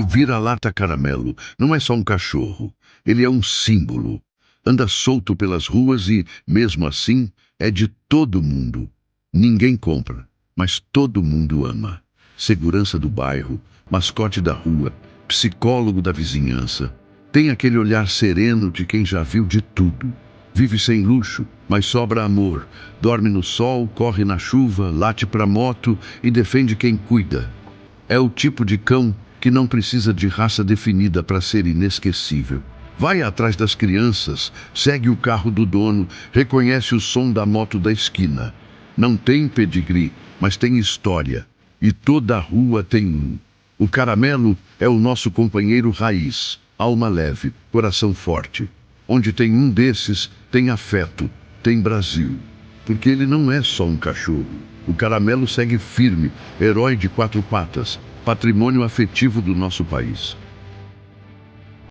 vira-lata caramelo não é só um cachorro, ele é um símbolo. Anda solto pelas ruas e, mesmo assim, é de todo mundo. Ninguém compra, mas todo mundo ama. Segurança do bairro, mascote da rua, psicólogo da vizinhança. Tem aquele olhar sereno de quem já viu de tudo. Vive sem luxo, mas sobra amor. Dorme no sol, corre na chuva, late pra moto e defende quem cuida. É o tipo de cão que não precisa de raça definida para ser inesquecível. Vai atrás das crianças, segue o carro do dono, reconhece o som da moto da esquina. Não tem pedigree, mas tem história. E toda rua tem um. O caramelo é o nosso companheiro raiz, alma leve, coração forte. Onde tem um desses, tem afeto, tem Brasil. Porque ele não é só um cachorro. O caramelo segue firme, herói de quatro patas, patrimônio afetivo do nosso país.